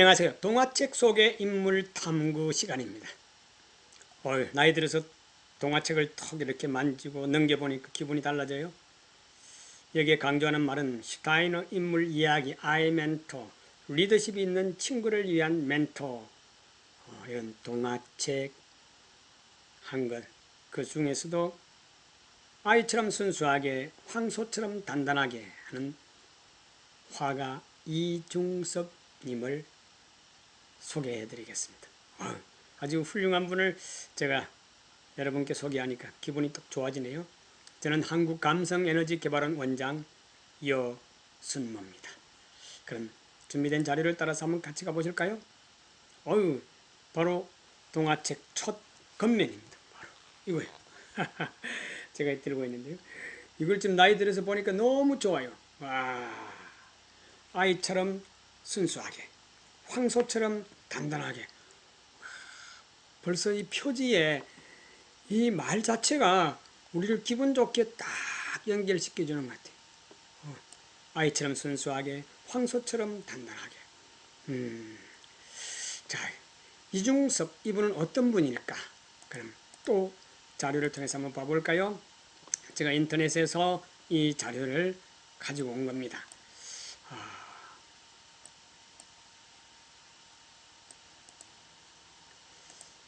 안녕하세요. 동화책 속의 인물 탐구 시간입니다. 나이 들어서 동화책을 턱 이렇게 만지고 넘겨보니까 기분이 달라져요. 여기에 강조하는 말은 슈타이너 인물 이야기, 아이 멘토, 리더십이 있는 친구를 위한 멘토, 이런 동화책 한 것. 그 중에서도 아이처럼 순수하게, 황소처럼 단단하게 하는 화가 이중섭님을 소개해드리겠습니다. 아주 훌륭한 분을 제가 여러분께 소개하니까 기분이 또 좋아지네요. 저는 한국감성에너지개발원 원장 여순모입니다. 그럼 준비된 자료를 따라서 한번 같이 가보실까요? 바로 동화책 첫 겉면입니다. 바로 이거예요. 제가 들고 있는데요. 이걸 지금 나이 들어서 보니까 너무 좋아요. 와, 아이처럼 순수하게, 황소처럼 단단하게. 벌써 이 표지에 이 말 자체가 우리를 기분 좋게 딱 연결시켜 주는 것 같아요. 아이처럼 순수하게, 황소처럼 단단하게. 자, 이중섭 이분은 어떤 분일까? 그럼 또 자료를 통해서 한번 봐볼까요? 제가 인터넷에서 이 자료를 가지고 온 겁니다.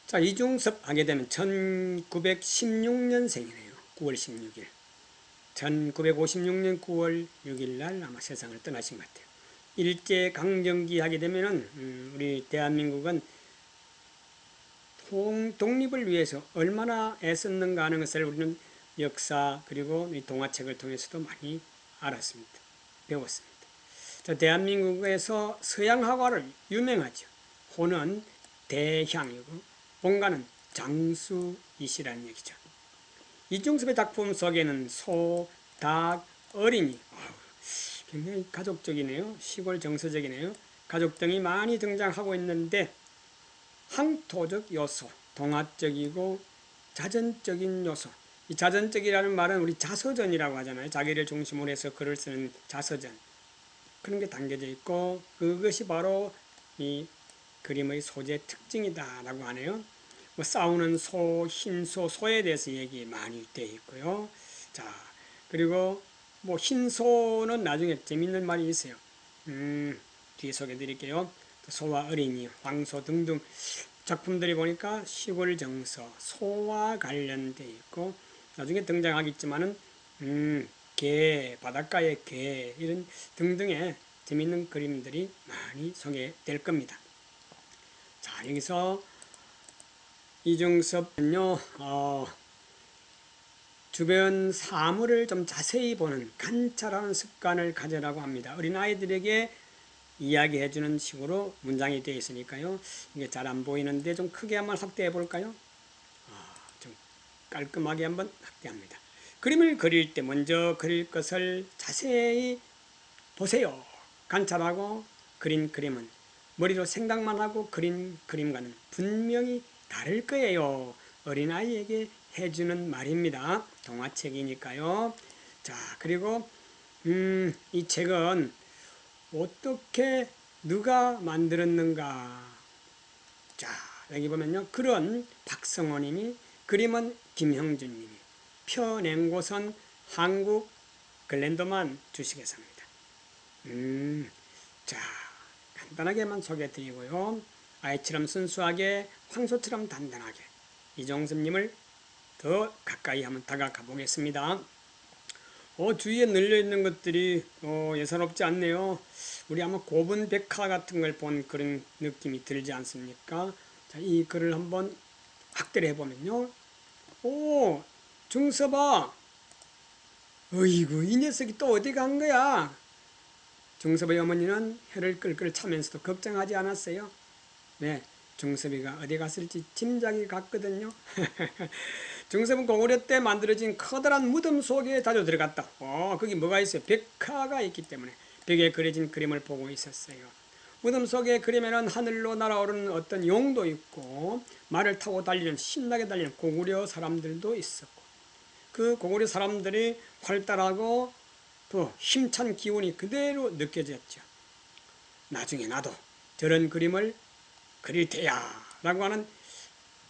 자, 이중섭 하게 되면 1916년생이네요. 9월 16일. 1956년 9월 6일 날 아마 세상을 떠나신 것 같아요. 일제강점기 하게 되면은 우리 대한민국은 독립을 위해서 얼마나 애썼는가 하는 것을 우리는 역사 그리고 이 동화책을 통해서도 많이 알았습니다. 배웠습니다. 자, 대한민국에서 서양화가를 유명하죠. 호는 대향이고 본가는 장수이시라는 얘기죠. 이중섭의 작품 속에는 소, 닭, 어린이, 굉장히 가족적이네요. 시골 정서적이네요. 가족 등이 많이 등장하고 있는데 항토적 요소, 동화적이고 자전적인 요소. 이 자전적이라는 말은 우리 자서전이라고 하잖아요. 자기를 중심으로 해서 글을 쓰는 자서전. 그런 게 담겨져 있고 그것이 바로 이 그림의 소재 특징이다라고 하네요. 뭐 싸우는 소, 흰소, 소에 대해서 얘기 많이 되어 있고요. 자, 그리고 뭐 흰소는 나중에 재밌는 말이 있어요. 뒤에 소개해 드릴게요. 소와 어린이, 황소 등등 작품들이 보니까 시골 정서, 소와 관련되어 있고 나중에 등장하겠지만은 개, 바닷가의 개 이런 등등의 재밌는 그림들이 많이 소개될 겁니다. 자, 여기서 이중섭은요, 주변 사물을 좀 자세히 보는 관찰하는 습관을 가져라고 합니다. 어린아이들에게 이야기해주는 식으로 문장이 되어 있으니까요. 이게 잘 안 보이는데 좀 크게 한번 확대해 볼까요? 좀 깔끔하게 한번 확대합니다. 그림을 그릴 때 먼저 그릴 것을 자세히 보세요. 관찰하고 그린 그림은 머리로 생각만 하고 그린 그림과는 분명히 다를 거예요. 어린아이에게 해주는 말입니다. 동화책이니까요. 자, 그리고 이 책은 어떻게 누가 만들었는가. 자, 여기 보면요. 글은 박성호님이, 그림은 김형준님이, 펴낸 곳은 한국 글랜더만 주식회사입니다. 자, 간단하게만 소개해드리고요. 아이처럼 순수하게, 황소처럼 단단하게, 이종섭님을 더 가까이 한번 다가가 보겠습니다. 주위에 널려있는 것들이 예사롭지 않네요. 우리 아마 고분 백화 같은 걸 본 그런 느낌이 들지 않습니까? 자, 이 글을 한번 확대를 해보면요. 중섭아, 어이구, 이 녀석이 또 어디 간 거야? 중섭의 어머니는 혀를 끌끌 차면서도 걱정하지 않았어요. 네, 중섭이가 어디 갔을지 짐작이 갔거든요. 중섭은 고구려 때 만들어진 커다란 무덤 속에 자주 들어갔다. 거기 뭐가 있어요? 벽화가 있기 때문에 벽에 그려진 그림을 보고 있었어요. 무덤 속의 그림에는 하늘로 날아오르는 어떤 용도 있고 말을 타고 달리는, 신나게 달리는 고구려 사람들도 있었고, 그 고구려 사람들이 활달하고 또 힘찬 기운이 그대로 느껴졌죠. 나중에 나도 저런 그림을 그릴 테야 라고 하는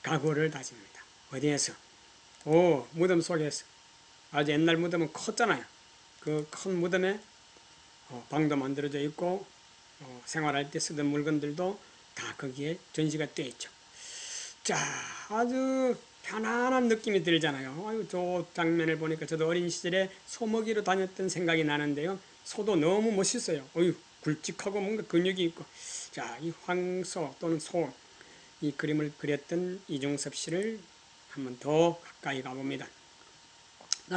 각오를 다집니다. 어디에서? 무덤 속에서. 아주 옛날 무덤은 컸잖아요. 그 큰 무덤에 방도 만들어져 있고 생활할 때 쓰던 물건들도 다 거기에 전시가 되어 있죠. 자, 아주 편안한 느낌이 들잖아요. 아유, 저 장면을 보니까 저도 어린 시절에 소 먹이로 다녔던 생각이 나는데요. 소도 너무 멋있어요. 어휴, 굵직하고 뭔가 근육이 있고. 자, 이 황소 또는 소, 이 그림을 그렸던 이중섭 씨를 한번 더 가까이 가봅니다.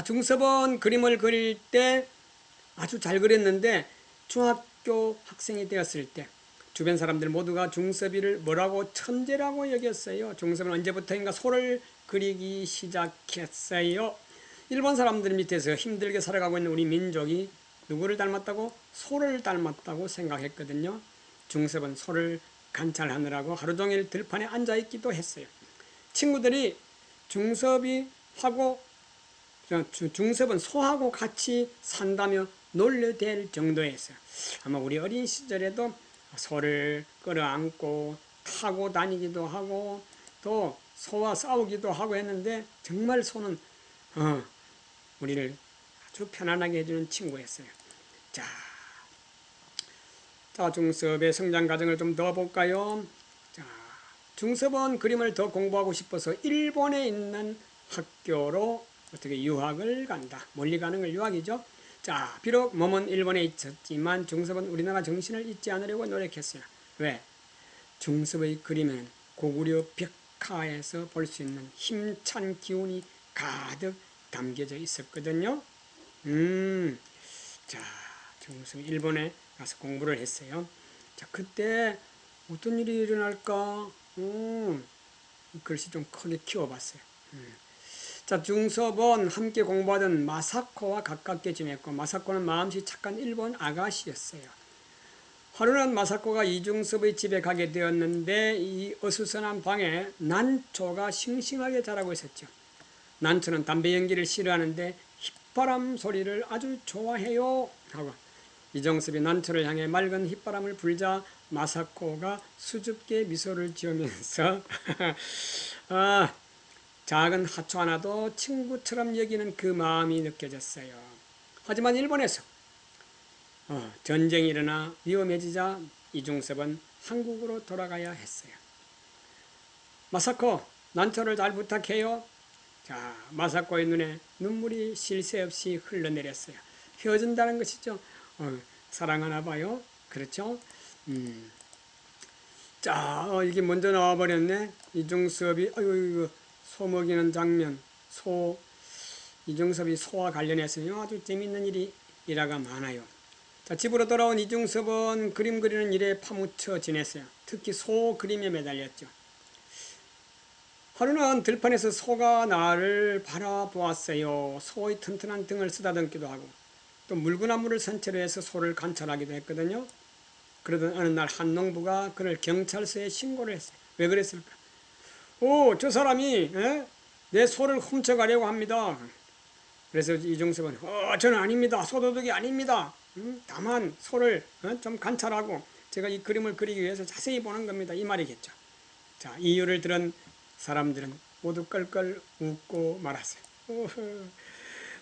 중섭은 그림을 그릴 때 아주 잘 그렸는데 중학교 학생이 되었을 때 주변 사람들 모두가 중섭이를 뭐라고 천재라고 여겼어요. 중섭은 언제부터인가 소를 그리기 시작했어요. 일본 사람들 밑에서 힘들게 살아가고 있는 우리 민족이 누구를 닮았다고? 소를 닮았다고 생각했거든요. 중섭은 소를 관찰하느라고 하루 종일 들판에 앉아있기도 했어요. 친구들이 중섭은 소하고 같이 산다며 놀려댈 정도였어요. 아마 우리 어린 시절에도 소를 끌어안고 타고 다니기도 하고 또 소와 싸우기도 하고 했는데 정말 소는 우리를 아주 편안하게 해주는 친구였어요. 자, 중섭의 성장 과정을 좀 더 볼까요? 자, 중섭은 그림을 더 공부하고 싶어서 일본에 있는 학교로 어떻게 유학을 간다. 멀리 가는 걸 유학이죠. 자, 비록 몸은 일본에 있었지만 중섭은 우리나라 정신을 잊지 않으려고 노력했어요. 왜? 중섭의 그림에는 고구려 벽화에서 볼 수 있는 힘찬 기운이 가득 담겨져 있었거든요. 자, 중섭이 일본에 가서 공부를 했어요. 자, 그때 어떤 일이 일어날까? 글씨 좀 크게 키워봤어요. 자, 중섭은 함께 공부하던 마사코와 가깝게 지냈고 마사코는 마음씨 착한 일본 아가씨였어요. 하루는 마사코가 이중섭의 집에 가게 되었는데 이 어수선한 방에 난초가 싱싱하게 자라고 있었죠. 난초는 담배 연기를 싫어하는데 휘바람 소리를 아주 좋아해요 하고 이중섭이 난초를 향해 맑은 휘바람을 불자 마사코가 수줍게 미소를 지으면서 작은 하초 하나도 친구처럼 여기는 그 마음이 느껴졌어요. 하지만 일본에서 전쟁이 일어나 위험해지자 이중섭은 한국으로 돌아가야 했어요. 마사코, 난초를 잘 부탁해요. 자, 마사코의 눈에 눈물이 쉴 새 없이 흘러내렸어요. 헤어진다는 것이죠. 사랑하나 봐요. 그렇죠? 자, 이게 먼저 나와버렸네. 이중섭이 소 먹이는 장면, 이중섭이 소와 관련해서 아주 재밌는 일화가 많아요. 자, 집으로 돌아온 이중섭은 그림 그리는 일에 파묻혀 지냈어요. 특히 소 그림에 매달렸죠. 하루는 들판에서 소가 나를 바라보았어요. 소의 튼튼한 등을 쓰다듬기도 하고 또 묽은 물을 선체로 해서 소를 관찰하기도 했거든요. 그러던 어느 날 한 농부가 그를 경찰서에 신고를 했어요. 왜 그랬을까? 저 사람이 내 소를 훔쳐가려고 합니다. 그래서 이중섭은 저는 아닙니다. 소도둑이 아닙니다. 다만 소를 좀 관찰하고 제가 이 그림을 그리기 위해서 자세히 보는 겁니다. 이 말이겠죠. 자, 이유를 들은 사람들은 모두 껄껄 웃고 말았어요.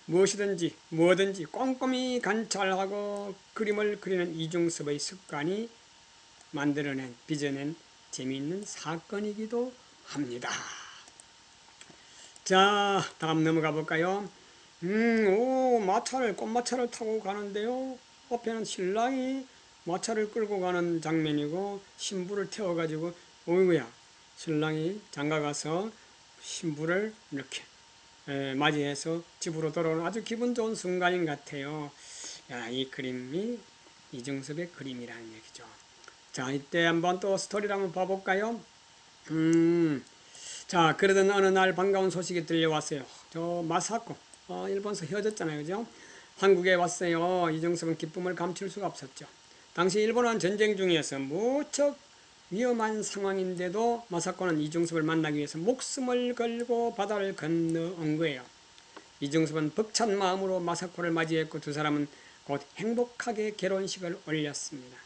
무엇이든지 뭐든지 꼼꼼히 관찰하고 그림을 그리는 이중섭의 습관이 빚어낸 재미있는 사건이기도 합니다. 자, 다음 넘어가 볼까요? 꽃마차를 타고 가는데요. 앞에는 신랑이 마차를 끌고 가는 장면이고 신부를 태워가지고 어이구야, 신랑이 장가가서 신부를 이렇게 맞이해서 집으로 돌아오는 아주 기분 좋은 순간인 것 같아요. 야, 이 그림이 이중섭의 그림이라는 얘기죠. 자, 이때 한번 또 스토리를 한번 봐볼까요? 자, 그러던 어느 날 반가운 소식이 들려왔어요. 저 마사코, 일본에서 헤어졌잖아요. 그죠? 한국에 왔어요. 이중섭은 기쁨을 감출 수가 없었죠. 당시 일본은 전쟁 중이어서 무척 위험한 상황인데도 마사코는 이중섭을 만나기 위해서 목숨을 걸고 바다를 건너온 거예요. 이중섭은 벅찬 마음으로 마사코를 맞이했고 두 사람은 곧 행복하게 결혼식을 올렸습니다.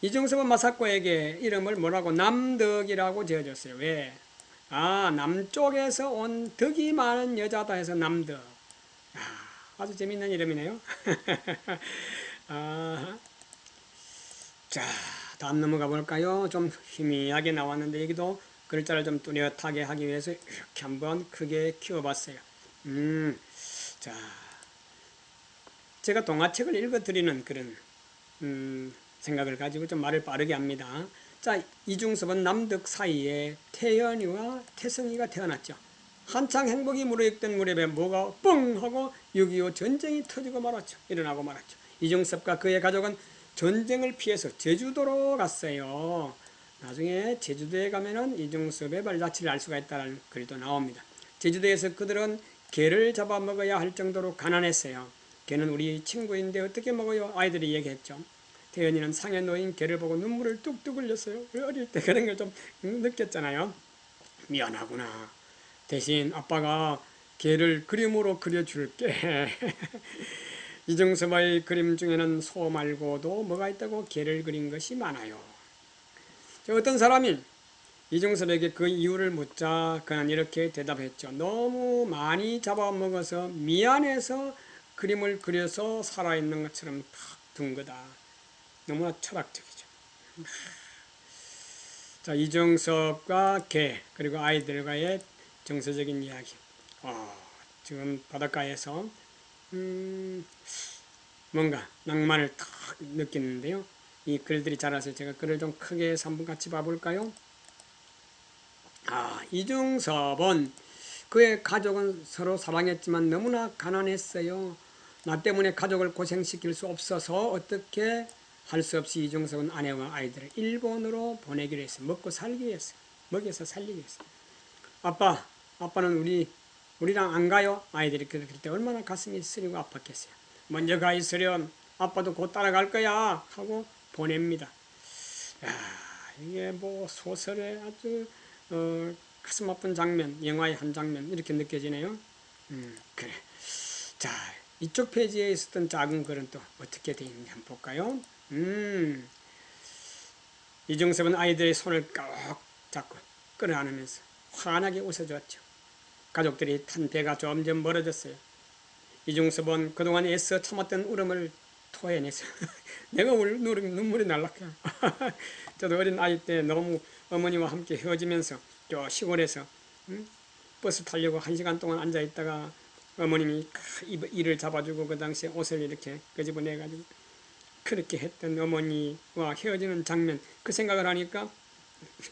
이중섭은 마사코에게 이름을 뭐라고 남덕이라고 지어줬어요. 왜? 남쪽에서 온 덕이 많은 여자다 해서 남덕. 아주 재밌는 이름이네요. 자, 다음 넘어가 볼까요? 좀 희미하게 나왔는데 여기도 글자를 좀 뚜렷하게 하기 위해서 이렇게 한번 크게 키워봤어요. 자, 제가 동화책을 읽어드리는 그런 생각을 가지고 좀 말을 빠르게 합니다. 자, 이중섭은 남덕 사이에 태연이와 태성이가 태어났죠. 한창 행복이 무르익던 무렵에 뭐가 뻥 하고 6.25 전쟁이 터지고 말았죠. 일어나고 말았죠. 이중섭과 그의 가족은 전쟁을 피해서 제주도로 갔어요. 나중에 제주도에 가면은 이중섭의 발자취를 알 수가 있다는 글도 나옵니다. 제주도에서 그들은 게를 잡아먹어야 할 정도로 가난했어요. 게는 우리 친구인데 어떻게 먹어요? 아이들이 얘기했죠. 태연이는 상에 놓인 게를 보고 눈물을 뚝뚝 흘렸어요. 어릴 때 그런 걸 좀 느꼈잖아요. 미안하구나. 대신 아빠가 게를 그림으로 그려줄게. 이중섭의 그림 중에는 소 말고도 뭐가 있다고 게를 그린 것이 많아요. 어떤 사람이 이중섭에게 그 이유를 묻자 그는 이렇게 대답했죠. 너무 많이 잡아먹어서 미안해서 그림을 그려서 살아있는 것처럼 탁 둔 거다. 너무나 철학적이죠. 자, 이중섭과 개 그리고 아이들과의 정서적인 이야기. 지금 바닷가에서 뭔가 낭만을 탁 느끼는데요. 이 글들이 자라서 제가 글을 좀 크게 해서 한번 같이 봐볼까요? 이중섭은 그의 가족은 서로 사랑했지만 너무나 가난했어요. 나 때문에 가족을 고생시킬 수 없어서 어떻게 할 수 없이 이중섭은 아내와 아이들을 일본으로 보내기로 했어요. 먹고 살기 위해서. 먹여서 살기 위해서. 아빠는 우리랑 안 가요? 아이들이 그럴 때 얼마나 가슴이 쓰리고 아팠겠어요. 먼저 가 있으렴. 아빠도 곧 따라갈 거야. 하고 보냅니다. 이게 뭐 소설의 아주 가슴 아픈 장면, 영화의 한 장면 이렇게 느껴지네요. 그래. 자, 이쪽 페이지에 있었던 작은 글은 또 어떻게 되어 있는지 한번 볼까요? 이중섭은 아이들의 손을 꼭 잡고 끌어안으면서 환하게 웃어주었죠. 가족들이 탄 배가 점점 멀어졌어요. 이중섭은 그동안 애써 참았던 울음을 토해냈어요. 내가 눈물이 날락해. 저도 어린 아이 때 너무 어머니와 함께 헤어지면서 저 시골에서 버스 타려고 1시간 동안 앉아있다가 어머님이 이를 잡아주고 그 당시에 옷을 이렇게 끄집어내가지고 그렇게 했던 어머니와 헤어지는 장면 그 생각을 하니까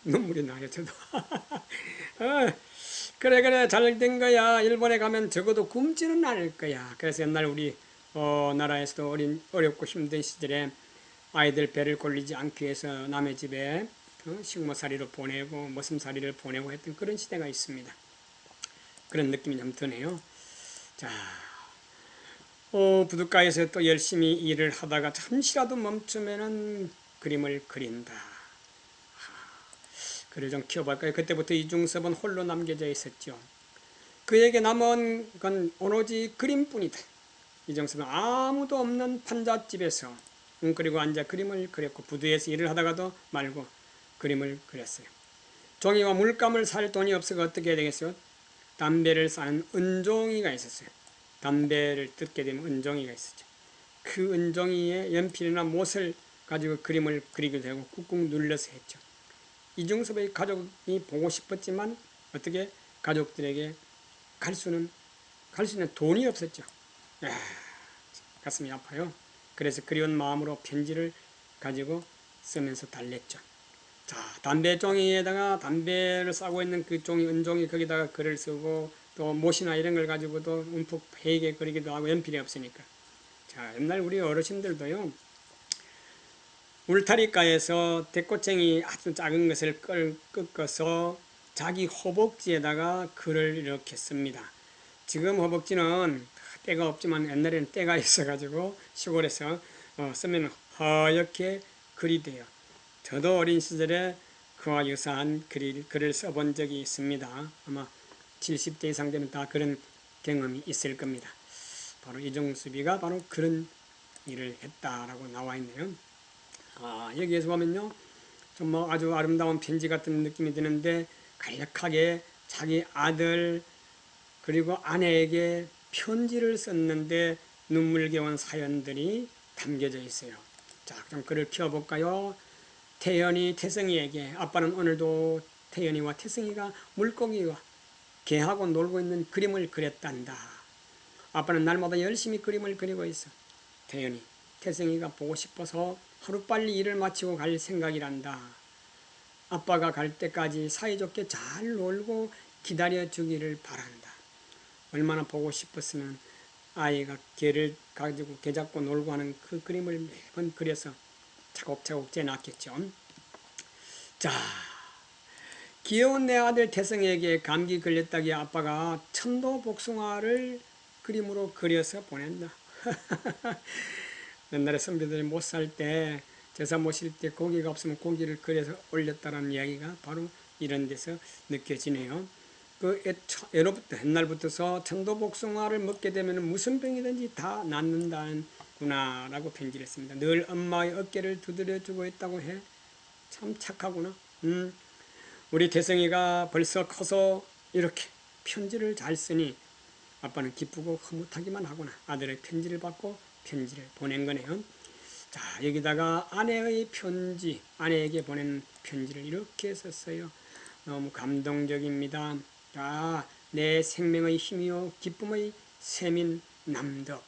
눈물이 나요. 저도. 그래 잘 된 거야. 일본에 가면 적어도 굶지는 않을 거야. 그래서 옛날 우리 나라에서도 어렵고 힘든 시절에 아이들 배를 골리지 않기 위해서 남의 집에 식모살이로 보내고 머슴살이를 보내고 했던 그런 시대가 있습니다. 그런 느낌이 좀 드네요. 자, 부둣가에서 또 열심히 일을 하다가 잠시라도 멈추면은 그림을 그린다. 글을 좀 키워볼까요? 그때부터 이중섭은 홀로 남겨져 있었죠. 그에게 남은 건 오로지 그림뿐이다. 이중섭은 아무도 없는 판잣집에서 웅크리고 앉아 그림을 그렸고 부두에서 일을 하다가도 말고 그림을 그렸어요. 종이와 물감을 살 돈이 없어서 어떻게 해야 되겠어요? 담배를 싸는 은종이가 있었어요. 담배를 뜯게 되면 은종이가 있었죠. 그 은종이에 연필이나 못을 가지고 그림을 그리게 되고 꾹꾹 눌러서 했죠. 이중섭의 가족이 보고 싶었지만 어떻게 가족들에게 갈 수 있는 돈이 없었죠. 가슴이 아파요. 그래서 그리운 마음으로 편지를 가지고 쓰면서 달랬죠. 자, 담배 종이에다가 담배를 싸고 있는 그 종이, 은종이 거기다가 글을 쓰고 또 못이나 이런 걸 가지고도 움푹 베이게 그리기도 하고 연필이 없으니까. 자, 옛날 우리 어르신들도요. 울타리가에서 대꽃쟁이 아주 작은 것을 꺾어서 자기 허벅지에다가 글을 이렇게 씁니다. 지금 허벅지는 때가 없지만 옛날에는 때가 있어가지고 시골에서 쓰면 하얗게 글이 돼요. 저도 어린 시절에 그와 유사한 글을 써본 적이 있습니다. 아마 70대 이상 되면 다 그런 경험이 있을 겁니다. 바로 이중섭이가 바로 그런 일을 했다라고 나와 있네요. 여기에서 보면요, 좀 아주 아름다운 편지 같은 느낌이 드는데 간략하게 자기 아들 그리고 아내에게 편지를 썼는데 눈물겨운 사연들이 담겨져 있어요. 자, 그럼 글을 키워볼까요? 태연이 태성이에게, 아빠는 오늘도 태연이와 태성이가 물고기와 개하고 놀고 있는 그림을 그렸단다. 아빠는 날마다 열심히 그림을 그리고 있어. 태연이 태성이가 보고 싶어서 하루빨리 일을 마치고 갈 생각이란다. 아빠가 갈 때까지 사이좋게 잘 놀고 기다려주기를 바란다. 얼마나 보고 싶었으면 아이가 개를 가지고 개 잡고 놀고 하는 그 그림을 매번 그려서 차곡차곡 재놨겠죠. 자, 귀여운 내 아들 태성에게 감기 걸렸다기에 아빠가 천도복숭아를 그림으로 그려서 보낸다. 옛날에 선비들이 못 살 때, 제사 모실 때 고기가 없으면 고기를 그려서 올렸다는 이야기가 바로 이런 데서 느껴지네요. 예로부터 옛날부터서 천도복숭아를 먹게 되면 무슨 병이든지 다 낫는다구나 라고 편지를 했습니다. 늘 엄마의 어깨를 두드려주고 있다고 해. 참 착하구나. 우리 태성이가 벌써 커서 이렇게 편지를 잘 쓰니 아빠는 기쁘고 흐뭇하기만 하구나. 아들의 편지를 받고 편지를 보낸 거네요. 자, 여기다가 아내의 편지, 아내에게 보낸 편지를 이렇게 썼어요. 너무 감동적입니다. 내 생명의 힘이요 기쁨의 샘인 남덕.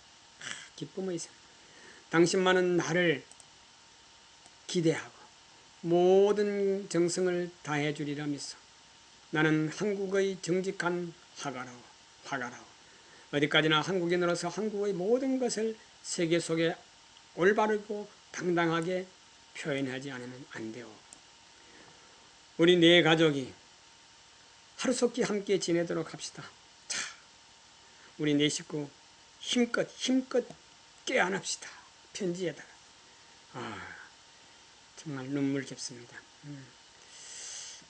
기쁨의 샘. 당신만은 나를 기대하고 모든 정성을 다해 주리라 믿소. 나는 한국의 정직한 화가라오. 어디까지나 한국인으로서 한국의 모든 것을 세계 속에 올바르고 당당하게 표현하지 않으면 안 돼요. 우리 네 가족이 하루속히 함께 지내도록 합시다. 자, 우리 네 식구 힘껏 껴안읍시다. 편지에다가. 정말 눈물겹습니다.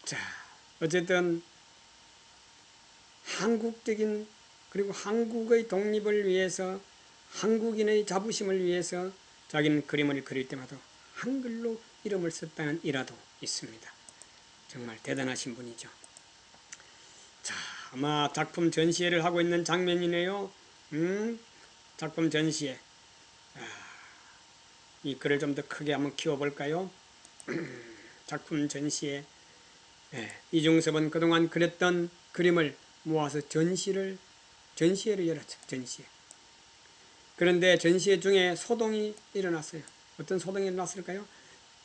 자, 어쨌든 한국적인 그리고 한국의 독립을 위해서 한국인의 자부심을 위해서 자기는 그림을 그릴 때마다 한글로 이름을 썼다는 일화도 있습니다. 정말 대단하신 분이죠. 자, 아마 작품 전시회를 하고 있는 장면이네요. 작품 전시회. 이 글을 좀 더 크게 한번 키워볼까요? 작품 전시회. 이중섭은 그동안 그렸던 그림을 모아서 전시회를 열었죠. 전시회. 그런데 전시회 중에 소동이 일어났어요. 어떤 소동이 일어났을까요?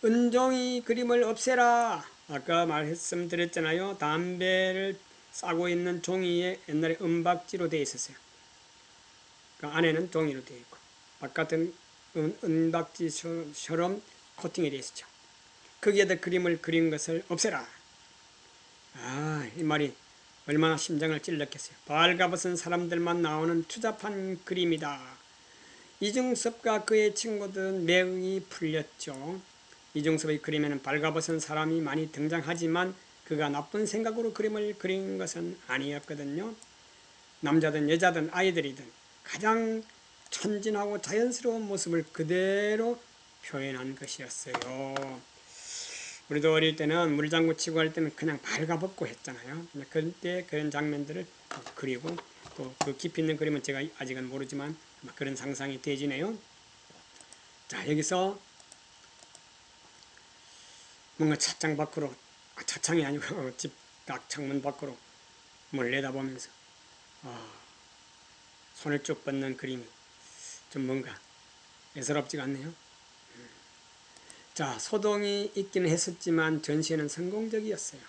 은종이 그림을 없애라. 아까 말씀드렸잖아요. 담배를 싸고 있는 종이에 옛날에 은박지로 되어 있었어요. 그 안에는 종이로 되어 있고 바깥은 은박지처럼 코팅이 되어 있었죠. 거기에다 그림을 그린 것을 없애라. 이 말이 얼마나 심장을 찔렀겠어요. 발가벗은 사람들만 나오는 추잡한 그림이다. 이중섭과 그의 친구들은 매응이 풀렸죠. 이중섭의 그림에는 발가벗은 사람이 많이 등장하지만 그가 나쁜 생각으로 그림을 그린 것은 아니었거든요. 남자든 여자든 아이들이든 가장 천진하고 자연스러운 모습을 그대로 표현한 것이었어요. 우리도 어릴 때는 물장구 치고 할 때는 그냥 발가벗고 했잖아요. 그때 그런 장면들을 그리고 또 그 깊이 있는 그림은 제가 아직은 모르지만 그런 상상이 되지네요. 자, 여기서 뭔가 차창 밖으로, 차창이 아니고 집 딱 창문 밖으로 뭘 내다보면서 손을 쭉 뻗는 그림이 좀 뭔가 예사롭지가 않네요. 자, 소동이 있기는 했었지만 전시회는 성공적이었어요.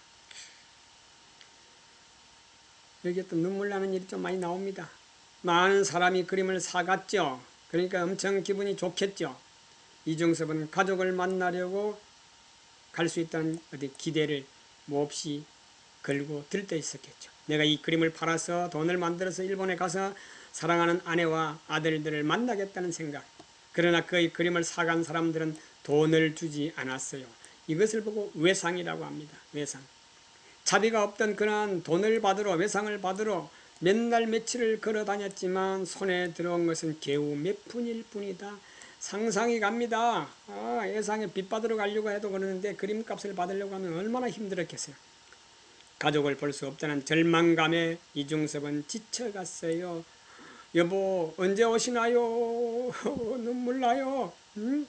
여기에 또 눈물 나는 일이 좀 많이 나옵니다. 많은 사람이 그림을 사갔죠. 그러니까 엄청 기분이 좋겠죠. 이중섭은 가족을 만나려고 갈 수 있다는 어디 기대를 몹시 걸고 들떠 있었겠죠. 내가 이 그림을 팔아서 돈을 만들어서 일본에 가서 사랑하는 아내와 아들들을 만나겠다는 생각. 그러나 그의 그림을 사간 사람들은 돈을 주지 않았어요. 이것을 보고 외상이라고 합니다. 외상. 자비가 없던 그는 돈을 받으러, 외상을 받으러 몇 날 며칠을 걸어 다녔지만 손에 들어온 것은 겨우 몇 푼일 뿐이다. 상상이 갑니다. 예상에 빚 받으러 가려고 해도 그러는데 그림값을 받으려고 하면 얼마나 힘들었겠어요. 가족을 볼 수 없다는 절망감에 이중섭은 지쳐갔어요. 여보 언제 오시나요? 눈물 나요. 응?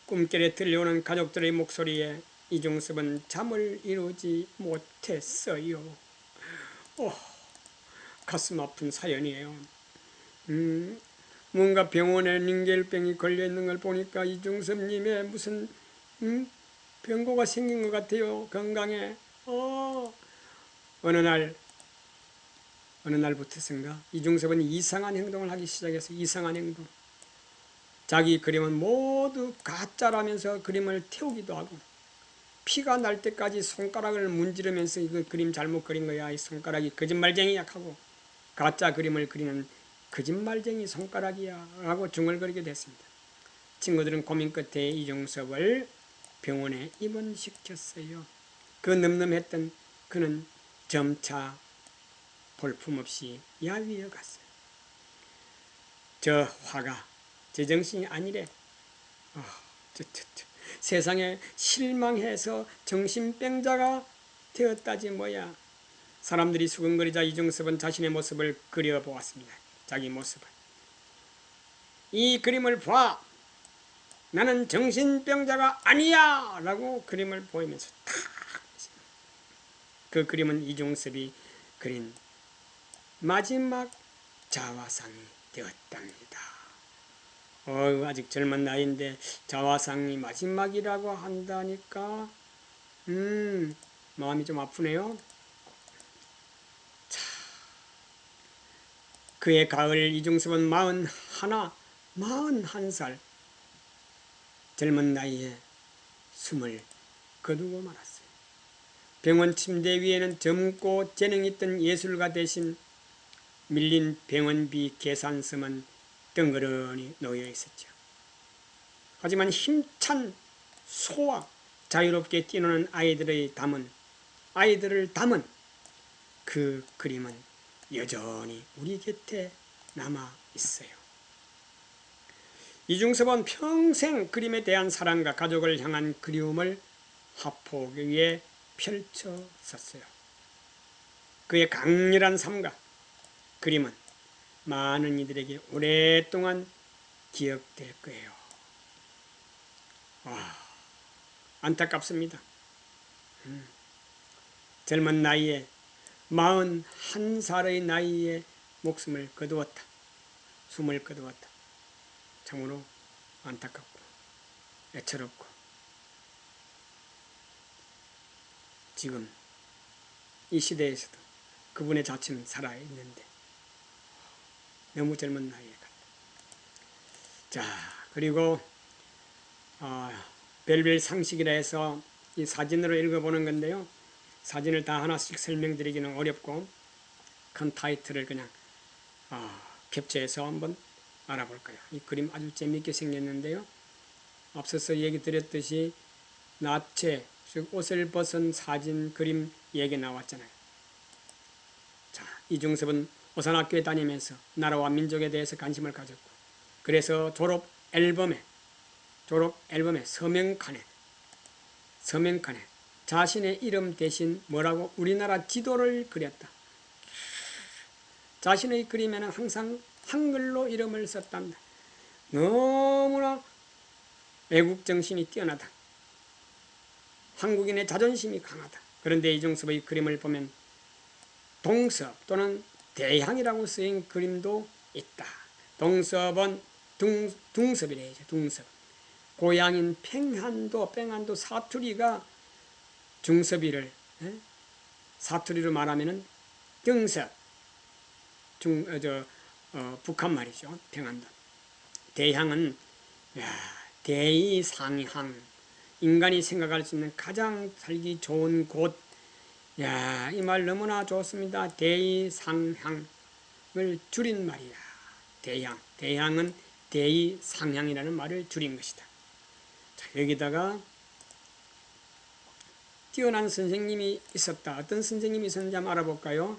꿈결에 들려오는 가족들의 목소리에 이중섭은 잠을 이루지 못했어요. 가슴 아픈 사연이에요. 뭔가 병원에 링겔병이 걸려있는 걸 보니까 이중섭님의 무슨 병고가 생긴 것 같아요. 건강에. 어느 날부터선가 이중섭은 이상한 행동을 하기 시작했어요. 이상한 행동. 자기 그림은 모두 가짜라면서 그림을 태우기도 하고 피가 날 때까지 손가락을 문지르면서 이거 그림 잘못 그린 거야. 이 손가락이 거짓말쟁이야 하고 가짜 그림을 그리는 거짓말쟁이 손가락이야 하고 중얼거리게 됐습니다. 친구들은 고민 끝에 이중섭을 병원에 입원시켰어요. 그 늠름했던 그는 점차 볼품없이 야위어 갔어요. 저 화가 제정신이 아니래. 세상에 실망해서 정신병자가 되었다지 뭐야. 사람들이 수근거리자 이중섭은 자신의 모습을 그려보았습니다. 자기 모습을. 이 그림을 봐. 나는 정신병자가 아니야 라고 그림을 보이면서 탁. 그 그림은 이중섭이 그린 마지막 자화상이 되었답니다. 아직 젊은 나이인데 자화상이 마지막이라고 한다니까 마음이 좀 아프네요. 자, 그의 가을 이중섭은 41살 젊은 나이에 숨을 거두고 말았어요. 병원 침대 위에는 젊고 재능 있던 예술가 대신 밀린 병원비 계산서만 덩그러니 놓여 있었죠. 하지만 힘찬 소와 자유롭게 뛰노는 아이들을 담은 그 그림은 여전히 우리 곁에 남아 있어요. 이중섭은 평생 그림에 대한 사랑과 가족을 향한 그리움을 화폭 위에 펼쳤었어요. 그의 강렬한 삶과 그림은 많은 이들에게 오랫동안 기억될 거예요. 안타깝습니다. 젊은 나이에 41살의 나이에 목숨을 거두었다. 숨을 거두었다. 참으로 안타깝고 애처롭고 지금 이 시대에서도 그분의 자취는 살아있는데 너무 젊은 나이에 갔다. 자, 그리고 별별 상식이라 해서 이 사진으로 읽어보는 건데요. 사진을 다 하나씩 설명드리기는 어렵고 큰 타이틀을 그냥 캡처해서 한번 알아볼까요? 이 그림 아주 재미있게 생겼는데요. 앞서서 얘기 드렸듯이 나체, 즉 옷을 벗은 사진, 그림 얘기 나왔잖아요. 자, 이중섭은 오산학교에 다니면서 나라와 민족에 대해서 관심을 가졌고 그래서 졸업 앨범에 서명칸에 자신의 이름 대신 뭐라고 우리나라 지도를 그렸다. 자신의 그림에는 항상 한글로 이름을 썼답니다. 너무나 애국정신이 뛰어나다. 한국인의 자존심이 강하다. 그런데 이중섭의 그림을 보면 동섭 또는 대향이라고 쓰인 그림도 있다. 동섭은 둥섭이래요. 둥섭. 고향인 팽한도 사투리가 중섭이를 사투리로 말하면은 등섭. 북한 말이죠. 평안도. 대향은 대이상향. 인간이 생각할 수 있는 가장 살기 좋은 곳. 이 말 너무나 좋습니다. 대이상향을 줄인 말이야. 대향. 대향은 대이상향이라는 말을 줄인 것이다. 자, 여기다가 뛰어난 선생님이 있었다. 어떤 선생님이 있었는지 한번 알아볼까요?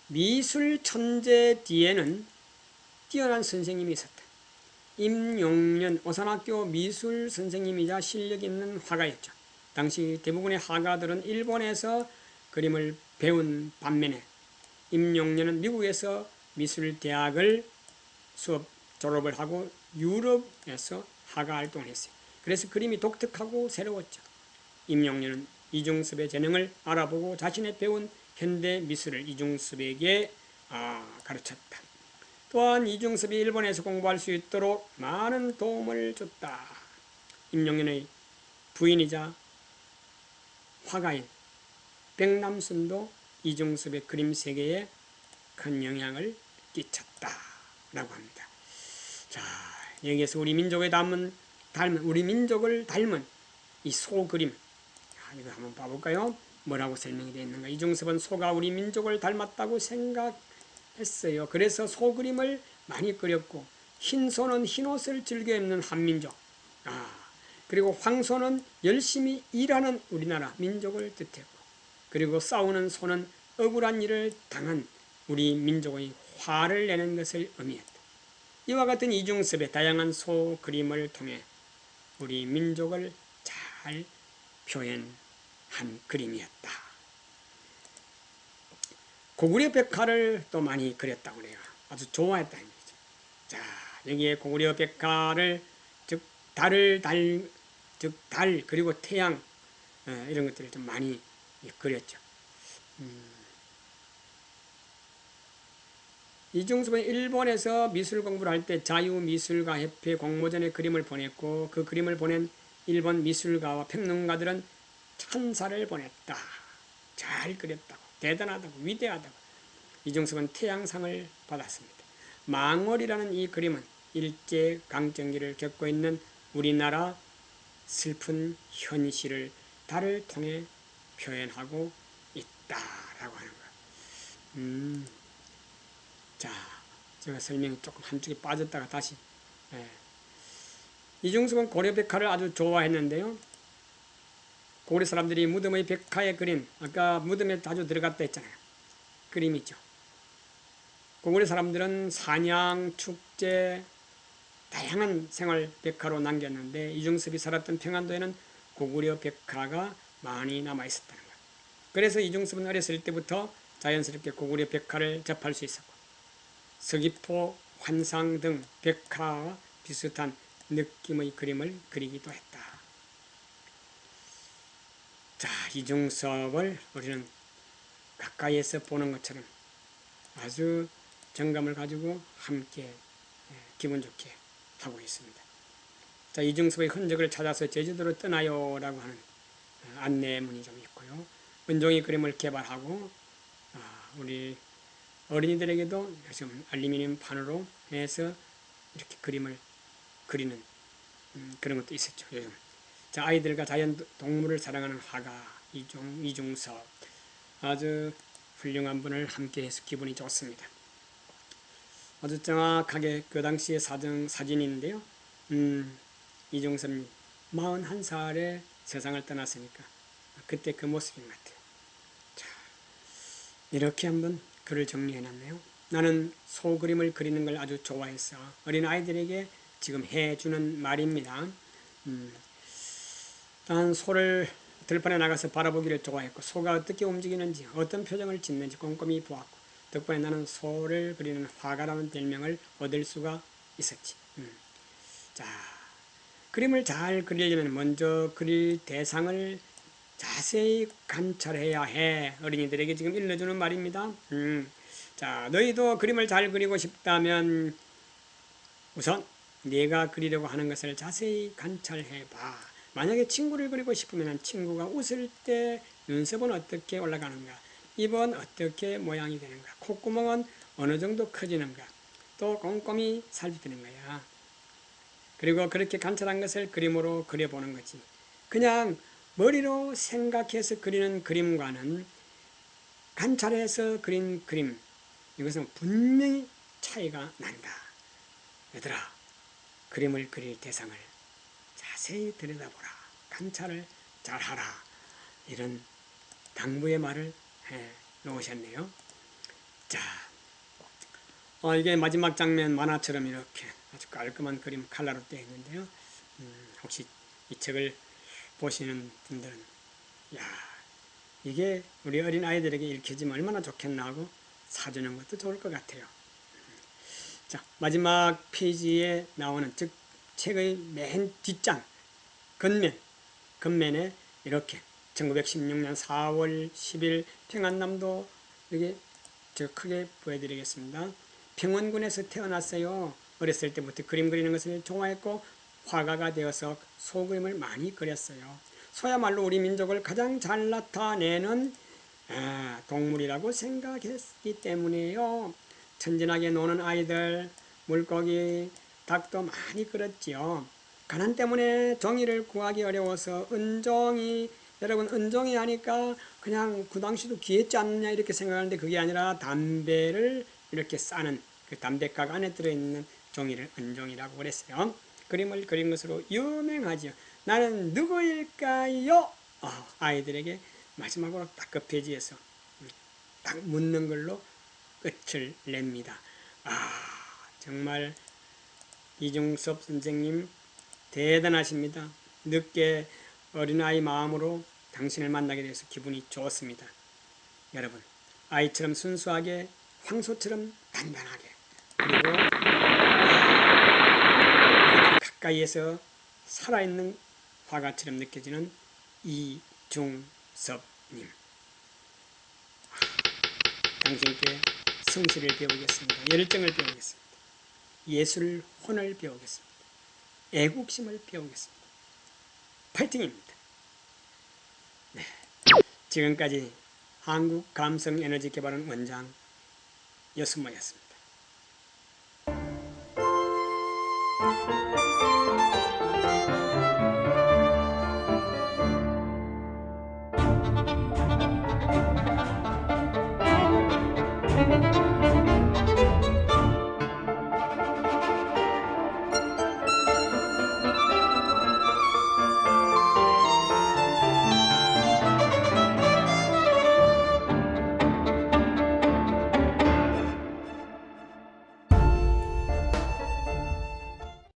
미술 천재 뒤에는 뛰어난 선생님이 있었다. 임용련 오산학교 미술 선생님이자 실력 있는 화가였죠. 당시 대부분의 화가들은 일본에서 그림을 배운 반면에 임용련은 미국에서 미술대학을 수업 졸업을 하고 유럽에서 화가 활동을 했어요. 그래서 그림이 독특하고 새로웠죠. 임용련은 이중섭의 재능을 알아보고 자신의 배운 현대 미술을 이중섭에게 가르쳤다. 또한 이중섭이 일본에서 공부할 수 있도록 많은 도움을 줬다. 임용련의 부인이자 화가인 백남순도 이중섭의 그림 세계에 큰 영향을 끼쳤다라고 합니다. 자, 여기에서 우리 민족을 닮은 이 소그림, 이거 한번 봐볼까요? 뭐라고 설명이 되어 있는가? 이중섭은 소가 우리 민족을 닮았다고 생각했어요. 그래서 소그림을 많이 그렸고, 흰소는 흰옷을 즐겨 입는 한민족, 그리고 황소는 열심히 일하는 우리나라 민족을 뜻했고, 그리고 싸우는 소는 억울한 일을 당한 우리 민족의 화를 내는 것을 의미했다. 이와 같은 이중섭의 다양한 소 그림을 통해 우리 민족을 잘 표현한 그림이었다. 고구려 백화를 또 많이 그렸다고 그래요. 아주 좋아했다는 얘기죠. 자, 여기에 고구려 백화를 즉 달 그리고 태양 이런 것들을 좀 많이 그렸죠. 이중섭은 일본에서 미술 공부를 할 때 자유미술가 협회 공모전에 그림을 보냈고, 그 그림을 보낸 일본 미술가와 평론가들은 찬사를 보냈다. 잘 그렸다고, 대단하다고, 위대하다고. 이중섭은 태양상을 받았습니다. 망월이라는 이 그림은 일제강점기를 겪고 있는 우리나라 슬픈 현실을 달을 통해 표현하고 있다라고 하는 거예요. 자, 제가 설명이 조금 한쪽에 빠졌다가 다시. 이중섭은 고려 백화를 아주 좋아했는데요. 고려 사람들이 무덤의 백화에 그린, 아까 무덤에 자주 들어갔다 했잖아요. 그림이죠. 고구려 사람들은 사냥, 축제, 다양한 생활 백화로 남겼는데, 이중섭이 살았던 평안도에는 고구려 백화가 많이 남아 있었다는 거예요. 그래서 이중섭은 어렸을 때부터 자연스럽게 고구려 백화를 접할 수 있었고, 서귀포, 환상 등 백화와 비슷한 느낌의 그림을 그리기도 했다. 자, 이중섭을 우리는 가까이에서 보는 것처럼 아주 정감을 가지고 함께 기분 좋게 하고 있습니다. 자, 이중섭의 흔적을 찾아서 제주도로 떠나요 라고 하는 안내문이 좀 있고요. 은종이 그림을 개발하고 우리 어린이들에게도 요즘 알루미늄 판으로 해서 이렇게 그림을 그리는 그런 것도 있었죠. 요즘. 자, 아이들과 자연 동물을 사랑하는 화가 이중섭, 아주 훌륭한 분을 함께해서 기분이 좋습니다. 아주 정확하게 그 당시의 사진인데요. 이중섭님 41살에 세상을 떠났으니까 그때 그 모습인 것 같아요. 자, 이렇게 한번 글을 정리해놨네요. 나는 소그림을 그리는 걸 아주 좋아해서 어린 아이들에게 지금 해주는 말입니다. 난 소를 들판에 나가서 바라보기를 좋아했고, 소가 어떻게 움직이는지 어떤 표정을 짓는지 꼼꼼히 보았고, 덕분에 나는 소를 그리는 화가라는 별명을 얻을 수가 있었지. 자, 그림을 잘 그리려면 먼저 그릴 대상을 자세히 관찰해야 해. 어린이들에게 지금 일러주는 말입니다. 자, 너희도 그림을 잘 그리고 싶다면 우선 네가 그리려고 하는 것을 자세히 관찰해봐. 만약에 친구를 그리고 싶으면 친구가 웃을 때 눈썹은 어떻게 올라가는가, 입은 어떻게 모양이 되는가, 콧구멍은 어느 정도 커지는가, 또 꼼꼼히 살피는 거야. 그리고 그렇게 관찰한 것을 그림으로 그려보는 거지. 그냥 머리로 생각해서 그리는 그림과는 관찰해서 그린 그림, 이것은 분명히 차이가 난다. 얘들아, 그림을 그릴 대상을 자세히 들여다보라. 관찰을 잘하라. 이런 당부의 말을 해 놓으셨네요. 자, 이게 마지막 장면 만화처럼 이렇게 아주 깔끔한 그림 칼라로 되어 있는데요. 혹시 이 책을 보시는 분들은 야, 이게 우리 어린 아이들에게 읽혀지면 얼마나 좋겠나 하고 사주는 것도 좋을 것 같아요. 자, 마지막 페이지에 나오는, 즉 책의 맨 뒷장 겉면에 이렇게 1916년 4월 10일 평안남도, 여기 저 크게 보여드리겠습니다. 평원군에서 태어났어요. 어렸을 때부터 그림 그리는 것을 좋아했고 화가가 되어서 소그림을 많이 그렸어요. 소야말로 우리 민족을 가장 잘 나타내는 동물이라고 생각했기 때문에요. 천진하게 노는 아이들, 물고기, 닭도 많이 그렸지요. 가난 때문에 종이를 구하기 어려워서 은종이, 여러분 은종이 하니까 그냥 그 당시도 귀했지 않느냐 이렇게 생각하는데 그게 아니라 담배를 이렇게 싸는 그 담배각 안에 들어있는 종이를 은종이라고 그랬어요. 그림을 그린 것으로 유명하지요. 나는 누구일까요? 아이들에게 마지막으로 딱 그 페이지에서 딱 묻는 걸로 끝을 냅니다. 정말 이중섭 선생님 대단하십니다. 늦게 어린아이 마음으로 당신을 만나게 돼서 기분이 좋습니다. 여러분, 아이처럼 순수하게, 황소처럼 단단하게, 그리고 가까이에서 살아있는 화가처럼 느껴지는 이중섭님, 당신께 성실을 배우겠습니다. 열정을 배우겠습니다. 예술 혼을 배우겠습니다. 애국심을 배우겠습니다. 파이팅입니다. 네. 지금까지 한국감성에너지개발원 원장 여순모였습니다.